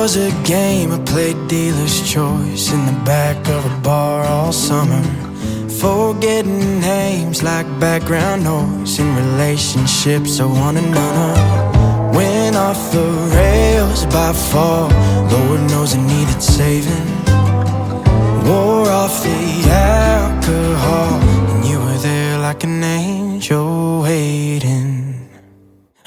was a game, I played dealer's choice in the back of a bar all summer. Forgetting names like background noise in relationships I wanted none of. Went off the rails by fall, Lord knows I needed saving. Wore off the alcohol, and you were there like an angel waiting.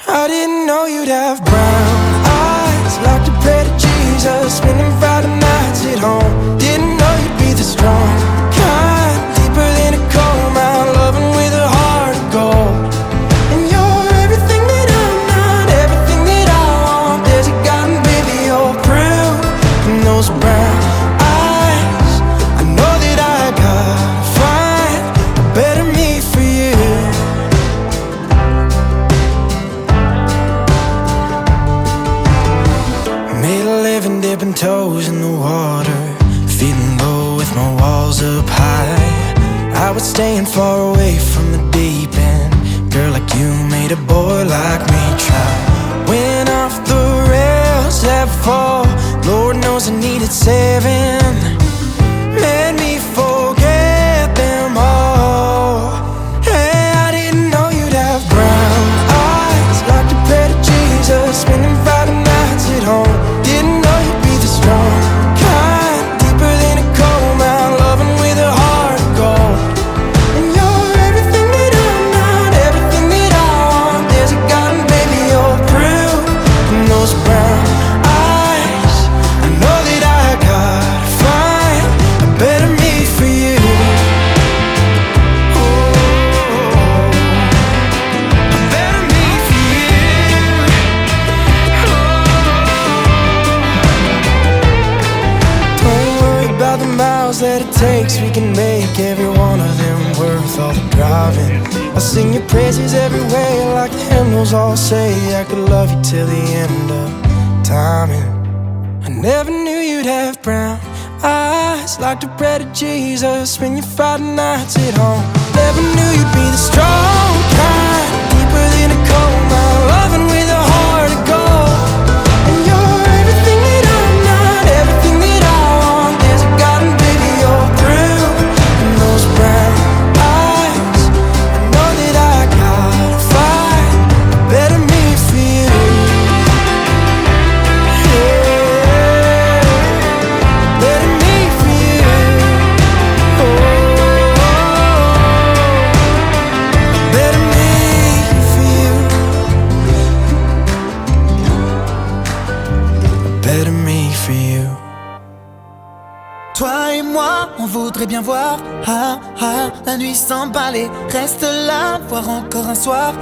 I didn't know you'd have brown eyes, like to pray to Jesus, spending Friday nights at home. Didn't know you'd be the strong kind, deeper than a coal mine, loving with a heart of gold. And you're everything that I'm not, everything that I want. There's a garden, baby, you're proof in those brown eyes. I know that I gotta find a better me for you. Made a living dipping toes in the water, feeling low with my walls up high. I was staying far away from the deep end. Girl like you made a boy like me try. Went off the rails that fall, Lord knows I needed saving. Made me forget them all. Hey, I didn't know you'd have brown eyes, like to pray to Jesus, spending Friday nights at home. Didn't know you'd be the strong kind, deeper than a coal mine, loving with a heart of gold. And you're everything that I'm not, everything that I want. There's a garden, baby, you're proof in those brown eyes. I know that I gotta find a better me for you. A better me for you. Don't worry about the miles that it takes, we can make every one of them worth all the driving. I'll sing your praises every way, like the hymnals all say. I could love you till the end of time. And I never knew you'd have brown eyes, like to pray to Jesus, spend your Friday nights at home. Never knew you'd be the strong kind, deeper than a coal mine, loving with a heart of gold. And you're everything that I'm not, everything that I want. There's a garden, baby, you're through in those brown eyes. I know that I gotta find a better me for you. Yeah, better me for you. Oh, better me for you. Better me for you. Toi et moi, on voudrait bien voir la nuit s'emballer. Reste là, voir encore un soir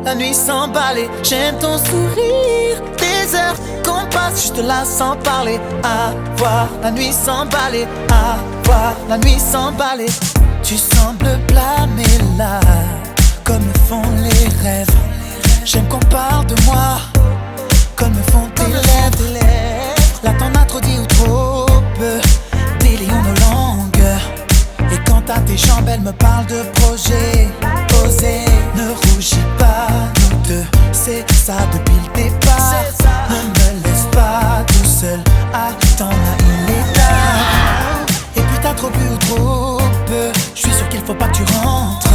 la nuit s'emballer. J'aime ton sourire, des heures qu'on passe juste là sans parler. Voir la nuit s'emballer, voir la nuit s'emballer. Tu sembles blâmer là, comme le font les rêves. J'aime qu'on parle de moi, comme le font tes lèvres. Là t'en as trop dit ou trop peu, délions nos langues. Et quant à tes jambes, elles me parlent de projets posés. Ne rougis pas, nous deux, c'est ça depuis le départ. Ne me laisse pas tout seul, attends là il est tard. Et puis t'as trop bu ou trop peu, je suis sûr qu'il faut pas que tu rentres.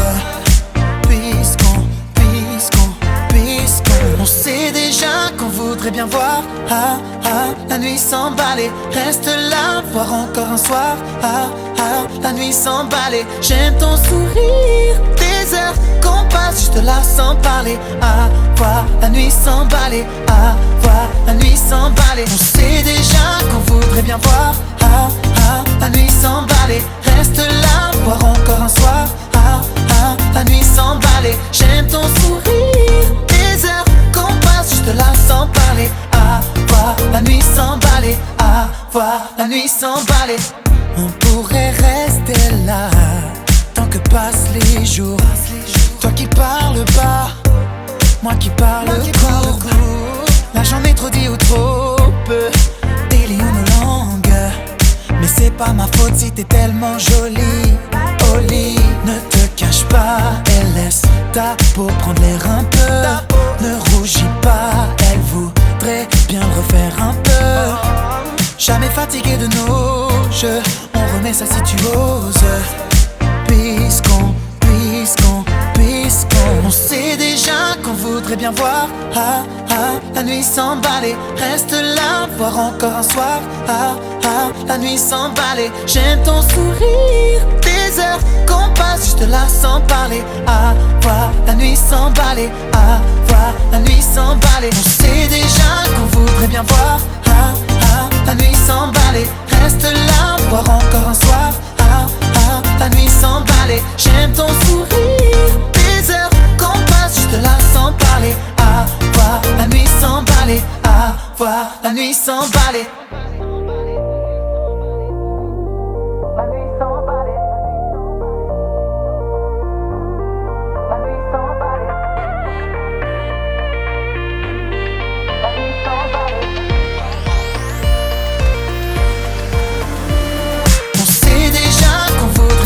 On sait déjà qu'on voudrait bien voir la nuit s'emballer. Reste là, voir encore un soir la nuit s'emballer. J'aime ton sourire, des heures qu'on passe juste là sans parler. Voir la nuit s'emballer, voir la nuit s'emballer. On sait déjà qu'on voudrait bien voir la nuit s'emballer. Reste là, voir encore un soir la nuit s'emballer. J'aime ton sourire, des heures qu'on passe juste là sans parler. Voir la nuit s'emballer, voir la nuit s'emballer. On pourrait rester là tant que passent les jours. Toi qui parles bas, moi qui parle court. Là j'en ai trop dit ou trop peu, délions nos langues. Mais c'est pas ma faute si t'es tellement jolie. Au lit, ne te cache pas et laisse ta peau prendre l'air un peu. Ne rougis pas, elle voudrait bien le refaire un peu. bien voir la nuit s'emballer. Reste là, voir encore un soir la nuit s'emballer. J'aime ton sourire, des heures qu'on passe juste là sans parler. Voir la nuit s'emballer, voir la nuit s'emballer. On sait déjà qu'on voudrait bien voir la nuit s'emballer. Reste là, voir encore un soir la nuit s'emballer. J'aime ton sourire, des heures qu'on passe juste là sans parler. Voir la nuit s'emballer, voir la nuit s'emballer.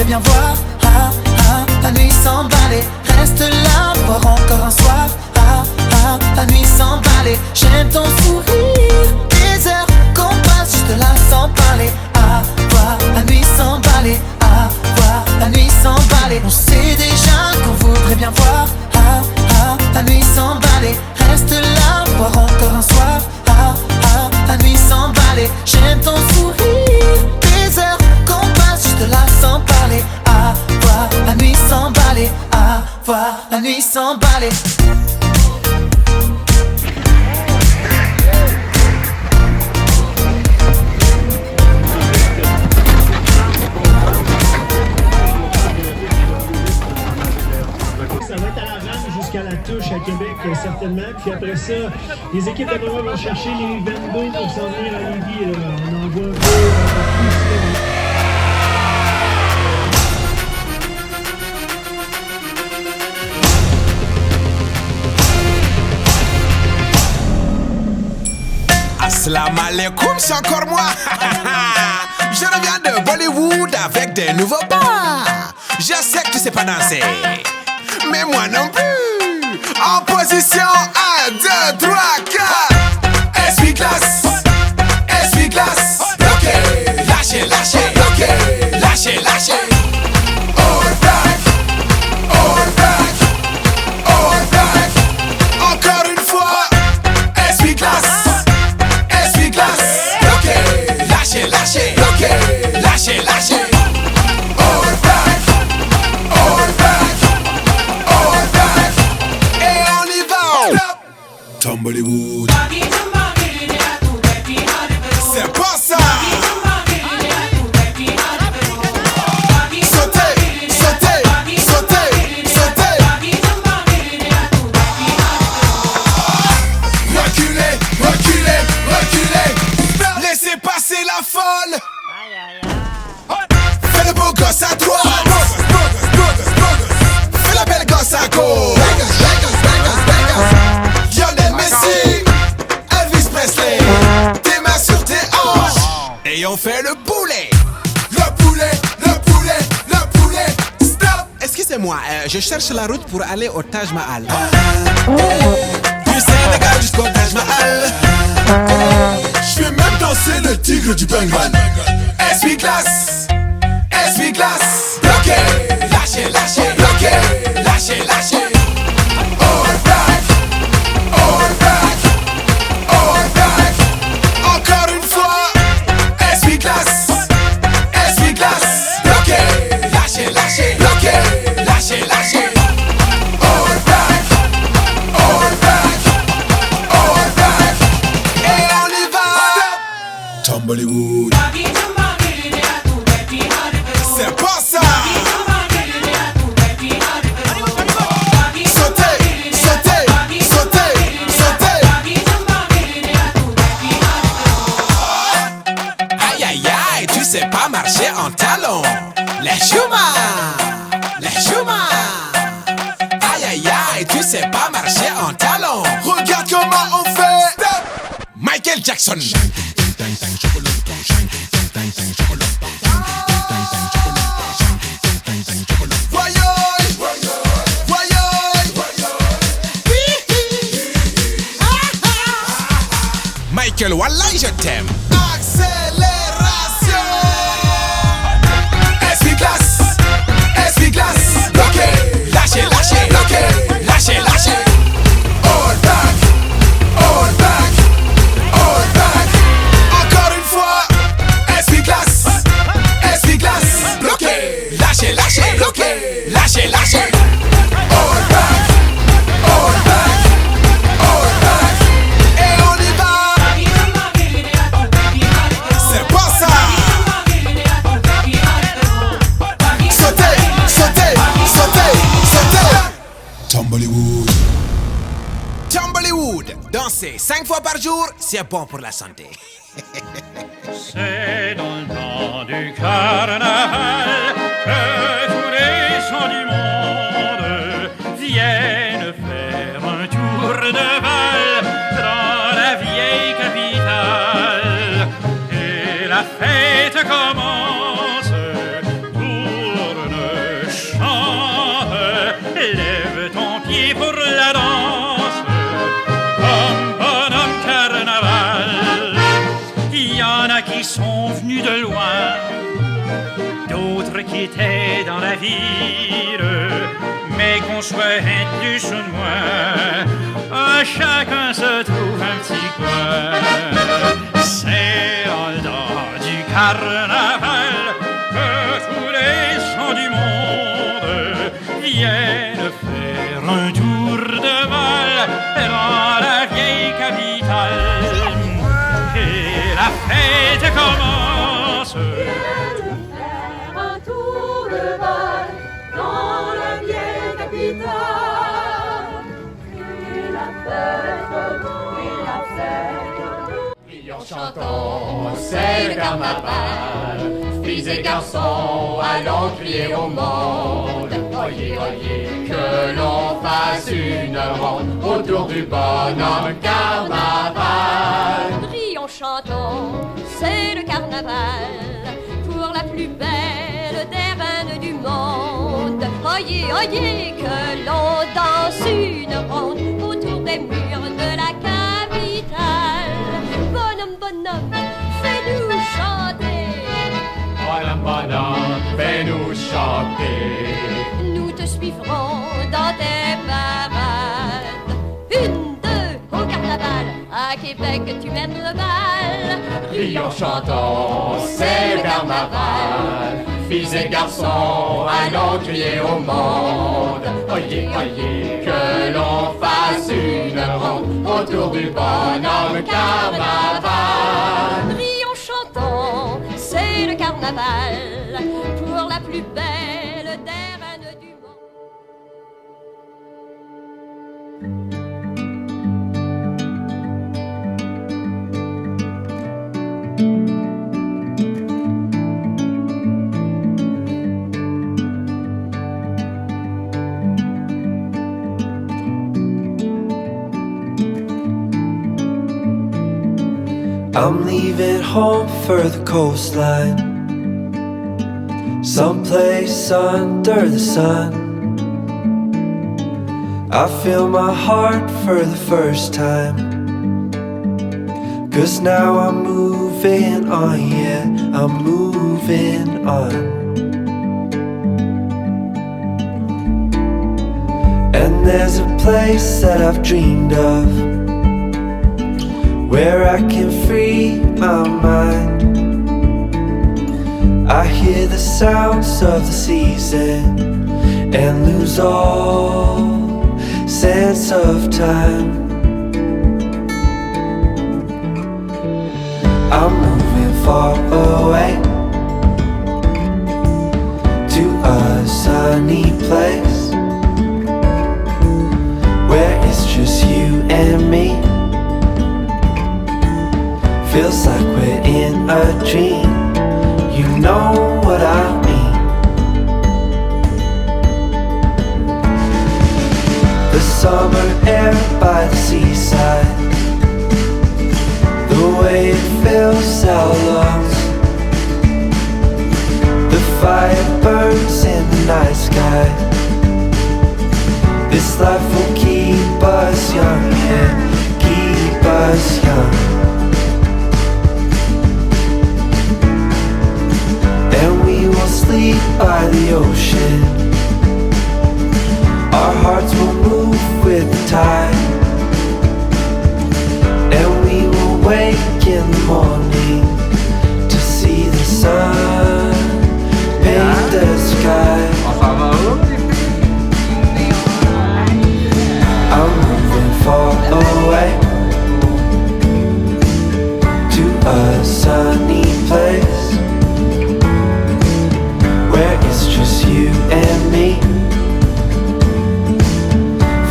Bien voir la nuit s'emballer. Reste là, voir encore un soir la nuit s'emballer. J'aime ton sourire, des heures qu'on passe juste là sans parler. Voir la nuit s'emballer, voir la nuit s'emballer. On sait déjà qu'on voudrait bien voir la nuit s'emballer. Reste là, voir encore un soir la nuit s'emballer. J'aime ton sourire, des heures qu'on passe juste là sans parler. Voir la nuit s'emballer, voir la nuit s'emballer. Ça va être à la rame jusqu'à la touche à Québec, certainement. Puis après ça, les équipes de Montréal vont chercher les Vendo pour s'en venir à Lévis. On envoie un peu partout ici. Assalamu alaikum, c'est encore moi. Je reviens de Bollywood avec des nouveaux pas. Je sais que tu sais pas danser, mais moi non plus. En position 1, 2, 3, 4. Essuie-glace, essuie-glace. Bloqué, lâchez, lâchez. Bloqué, lâchez, lâchez. All back, all back, all back. Encore une fois. Essuie-glace, essuie-glace. Bloqué, lâchez, lâchez. Bloqué, lâchez, lâchez. All back, all back, all back. Et on y va. Tom Bollywood. C'est pas ça. Sautez, sautez, sautez, sautez. Reculez, reculez, reculez. Laissez passer la folle. Fais le beau gosse à droite. Fais la belle gosse à gauche. Lionel Messi, Elvis Presley. Tes mains sur tes hanches. Et on fait le poulet. Le poulet, le poulet, le poulet. Stop. Excusez-moi, je cherche la route pour aller au Taj Mahal. Du Sénégal jusqu'au Taj Mahal. Je vais même danser le tigre du Bengale. Essuie-glace, essuie-glace. Bloqué, lâchez, lâchez. Bloqué, lâchez, lâchez. All back, all back, all back. Encore une fois. Essuie-glace, essuie-glace. Bloqué, lâchez, lâchez. Bloqué, lâchez, lâchez. All back, all back, all back. Et on y va. Tom Bollywood. C'est pas ça. Sautez, sautez, sautez, sautez. Aïe aïe aïe, tu sais pas marcher en talons. Les choumas, les choumas. Aïe aïe aïe, tu sais pas marcher en talons. Regarde comment on fait. Michael Jackson. Michael, wallahi je t'aime. Accélération. Essuie-glace, essuie-glace. Bloqué, lâchez, lâchez. Bloqué, lâchez, lâchez. All All back, all back, all back. Et on y va. C'est pas ça. Sautez, sautez, sautez, sautez. Tumblewood. Tumblewood. Danser 5 fois par jour, c'est bon pour la santé. C'est dans le temps du carnaval que tous les gens du monde viennent faire un tour de bal dans la vieille capitale. Et la fête commence, tourne, chante, lève ton pied pour la danse, comme bonhomme carnaval. Il y en a qui sont venus de loin, d'autres qui étaient dans la ville, mais qu'on soit un plus ou de moins, chacun se trouve un petit coin. C'est dans le temps du carnaval que tous les gens du monde viennent faire un tour de bal dans la vieille capitale. Et la fête commence. Viens faire un tour de bal dans la vieille capitale. Et la fête, Rions, chantons, c'est le carnaval. Filles et garçons, allons crier au monde. Oyez, oyez, que l'on fasse une ronde autour du bonhomme carnaval. Rions, chantons, c'est le carnaval pour la plus belle des reines du monde. Oyez, oyez, que l'on danse une ronde autour des murs de la capitale. Bonhomme, bonhomme, fais-nous chanter. Bonhomme, bonhomme, fais-nous chanter. Nous te suivrons dans tes parades. 1, 2, au carnaval, à Québec tu mènes le bal. Rions, chantons, c'est le carnaval. Filles et garçons, allons crier au monde. Oyez, oyez, que l'on fasse une ronde autour du bonhomme carnaval. Rions, chantons, c'est le carnaval pour la plus belle des reines du monde. I'm leaving home for the coastline, someplace under the sun. I feel my heart for the first time, 'cause now I'm moving on, yeah, I'm moving on. And there's a place that I've dreamed of, where I can free my mind. I hear the sounds of the season and lose all sense of time. I'm moving far away to a sunny place where it's just you and me. Feels like we're in a dream, you know what I mean. The summer air by the seaside, the way it fills our lungs. The fire burns in the night sky. This life will keep us young, yeah, keep us young. And we will sleep by the ocean. Our hearts will move with the tide. And we will wake in the morning to see the sun paint the sky.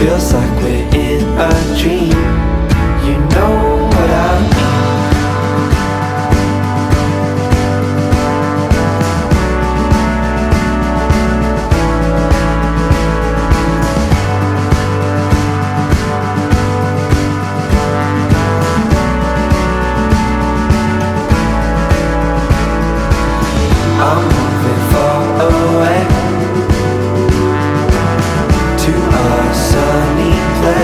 Feels like we're in a dream. You know what I mean. I'm moving far away to a sunny place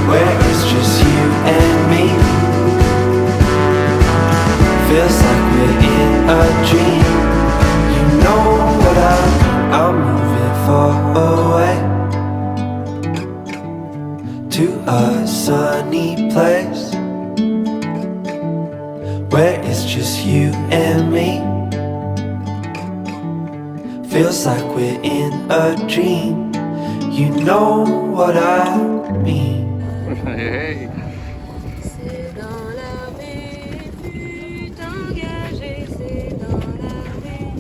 where it's just you and me. Feels like we're in a dream. You know what I'm moving far away to a sunny place where it's just you and me. Feels like we're in a dream. You know what I mean. C'est dans la rue, fut engagé. C'est dans la rue,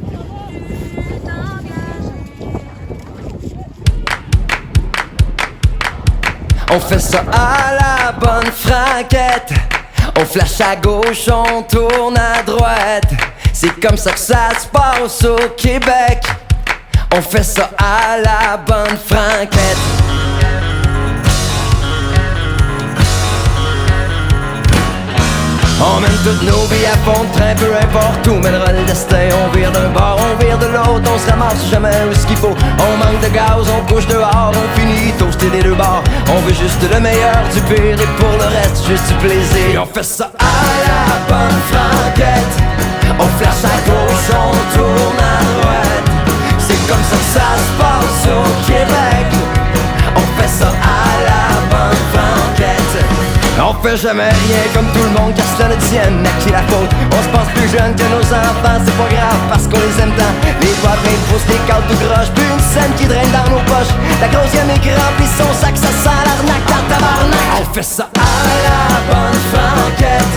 fut engagé. On fait ça à la bonne franquette. On flash à gauche, on tourne à droite. C'est comme ça que ça se passe au Québec. On fait ça à la bonne franquette. On mène toutes nos vies à fond de train, peu importe où mènera le destin. On vire d'un bord, on vire de l'autre, on se ramasse jamais où ce qu'il faut. On manque de gaz, on couche dehors, on finit toasté des deux bords. On veut juste le meilleur du pire et pour le reste juste du plaisir. Et on fait ça à la bonne franquette. On flash à gauche, on tourne à droite. C'est comme ça que ça se passe au Québec. On fait ça à la bonne franquette. On fait jamais rien comme tout le monde, car cela ne tienne à qui la faute. On se pense plus jeune que nos enfants, c'est pas grave parce qu'on les aime tant. Les doigts pleins de pouces, les cartes tout croche, puis une scène qui draine dans nos poches. La grossième est remplie, son sac, ça sent l'arnaque dans tabarnak. On fait ça à la bonne franquette.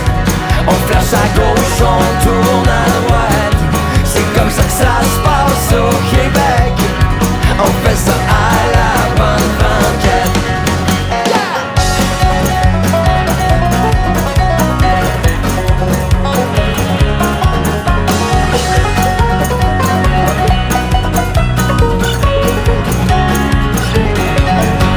On flash à gauche, on tourne à droite. C'est comme ça que ça se passe au Québec. On fait ça à la bonne franquette.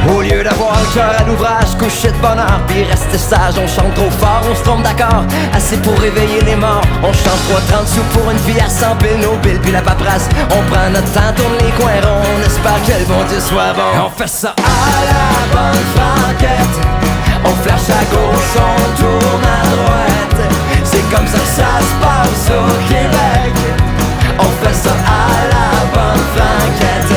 Au lieu d'avoir le cœur à l'ouvrage, coucher de bonheur, puis rester sage, on chante trop fort, on se trompe d'accord. Assez pour réveiller les morts, on change 3,30 sous pour une vie à 100 piles, nos billes puis la paperasse. On prend notre temps, tourne les coins ronds, on espère que le bon Dieu soit bon. On fait ça à la bonne franquette. On flash à gauche, on tourne à droite. C'est comme ça que ça se passe au Québec. On fait ça à la bonne franquette.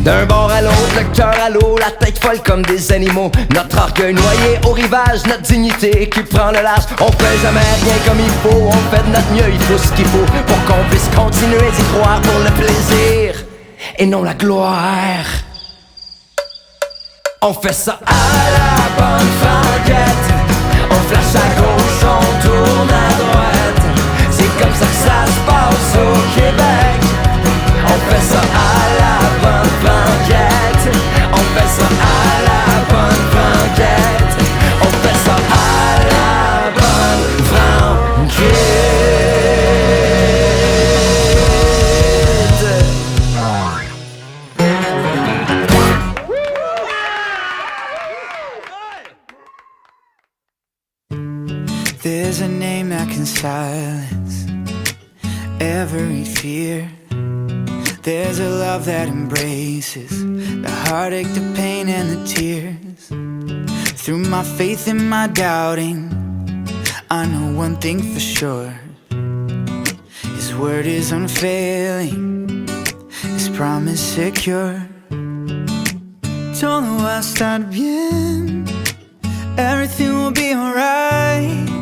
D'un bord à l'autre, le cœur à l'eau, la tête folle comme des animaux. Notre orgueil noyé au rivage, notre dignité qui prend le large. On fait jamais rien comme il faut, on fait de notre mieux, il faut ce qu'il faut pour qu'on puisse continuer d'y croire pour le plaisir et non la gloire. On fait ça à la bonne franquette. On flash à gauche, on tourne à droite. C'est comme ça que ça se passe au Québec. On fait ça à la bonne franquette. On fait ça à la bonne franquette. On fait ça à la bonne franquette. There's a name that can silence every fear. There's a love that embraces the heartache, the pain, and the tears. Through my faith and my doubting, I know one thing for sure. His word is unfailing, His promise secure. Todo va a estar bien, everything will be alright.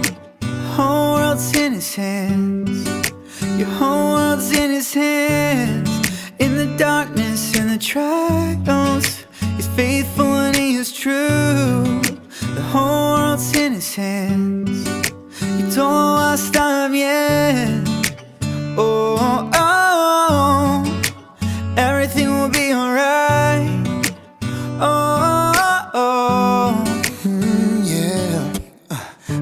Whole world's in His hands, your whole world's in His hands. In darkness, in the trials, He's faithful and He is true. The whole world's in His hands, y todo va a estar bien. Oh, oh, oh, everything will be alright. Oh, oh, oh. Yeah.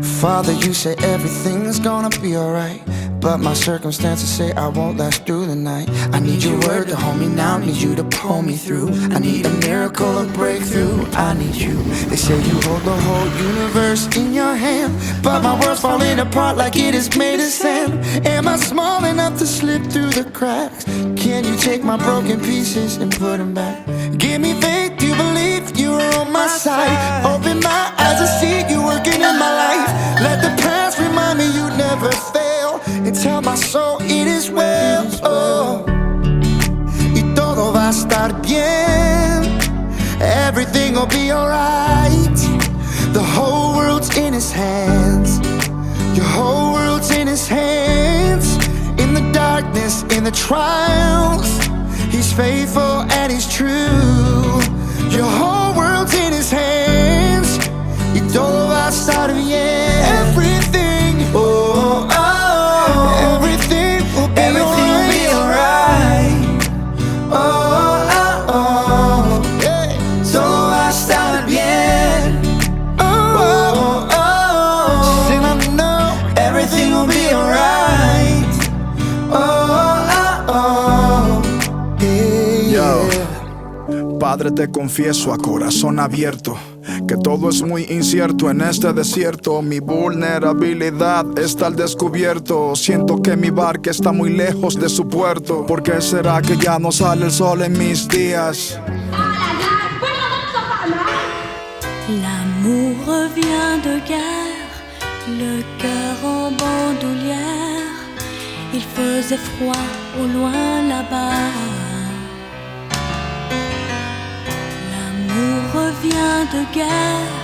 Father, you say everything's gonna be alright, but my circumstances say I won't last through the night. I need your word to hold me now, need you to pull me through. I need a miracle, a breakthrough, I need you. They say you hold the whole universe in your hand, but my world's falling apart like it is made of sand. Am I small enough to slip through the cracks? Can you take my broken pieces and put them back? Give me faith, you believe you are on my side. Open my eyes to see you working in my life. Let the past remind me you never fail, and tell my soul it is well. Oh. Y todo va a estar bien, everything will be alright. The whole world's in His hands, your whole world's in His hands. In the darkness, in the trials, He's faithful and He's true. Your whole world's in His hands, y todo va a estar bien. Everything, oh, oh, everything will be alright. Oh, oh, oh, yeah. Todo va a estar bien. Oh, oh, oh, and I know everything will be alright. Oh, oh, oh, yeah. Yo, Padre, te confieso a corazón abierto que todo es muy incierto en este desierto. Mi vulnerabilidad está al descubierto. Siento que mi barca está muy lejos de su puerto. ¿Por qué será que ya no sale el sol en mis días? L'amour revient de guerre, le cœur en bandoulière. Il faisait froid au loin là-bas. L'amour revient de guerre,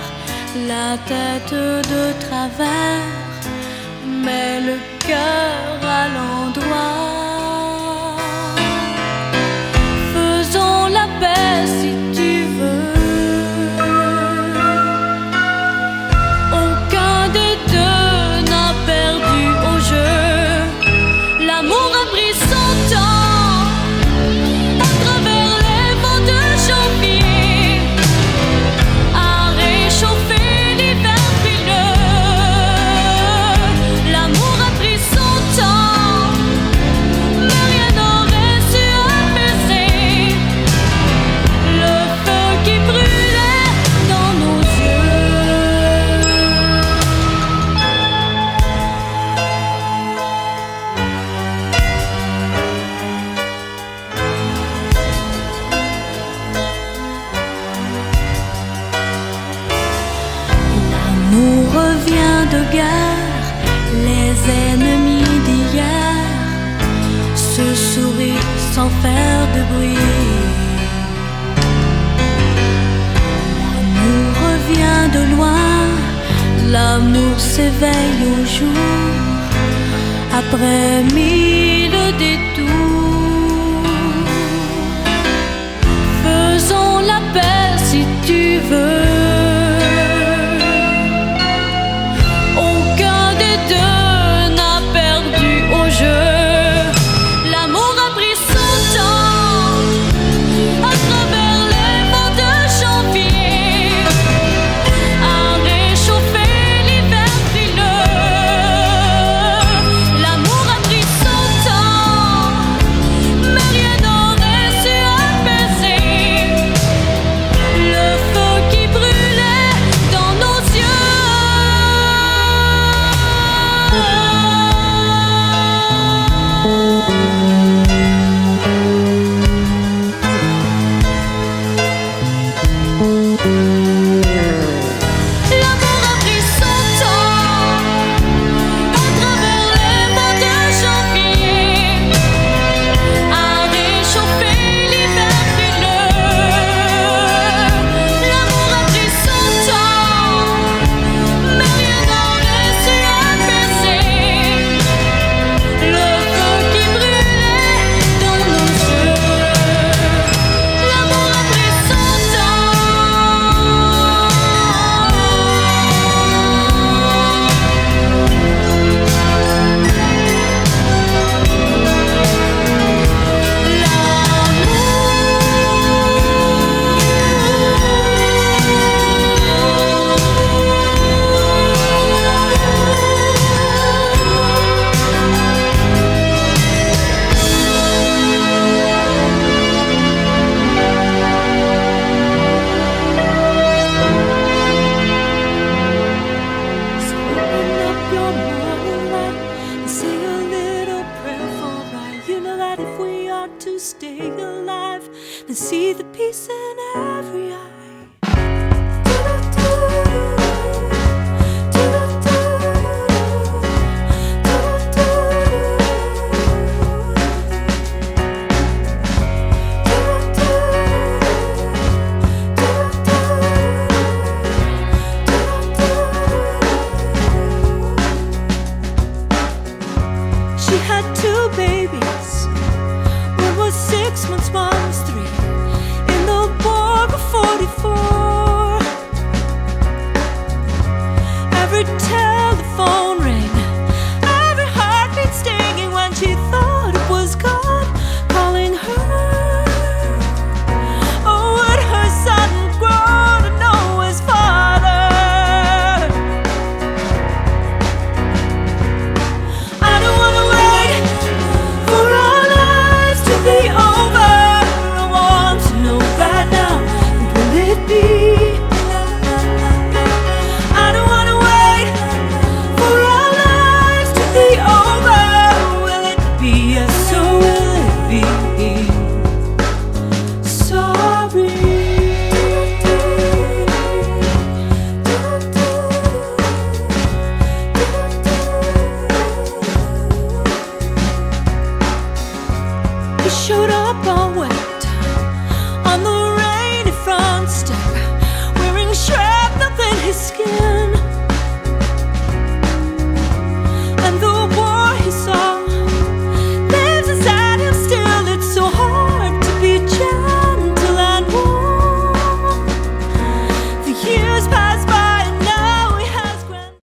la tête de travers, mais le cœur à l'endroit. Faisons la paix si tu veux. Aucun des deux n'a perdu au jeu. L'amour a pris son temps à travers les vents de janvier, à réchauffer l'hiver frileux. L'amour a pris son temps, mais rien n'aurait su apaiser le feu qui brûlait dans nos yeux. L'amour revient de guerre, les ennemis d'hier se sourient sans faire de bruit. L'amour revient de loin, l'amour s'éveille au jour, après mille détours. Faisons la paix si tu veux. Aucun des deux n'a perdu au jeu. L'amour a pris son temps à travers les vents de janvier, à réchauffer l'hiver frileux. L'amour a pris son temps if we ought to stay alive, then see the peace in every eye. She had 2 babies. One was 6 months, one was 3. In the war of 44, every telephone rang, every heartbeat stinging when she thought it was God calling her. Oh, would her son grow to know his father? I don't wanna wait for our lives to be over. I want to know right now, will it be? I don't wanna wait for our lives to be over. Will it be? Yes, or will it be? Sorry. He showed up all wet on the rainy front step, wearing shrapnel in his skin.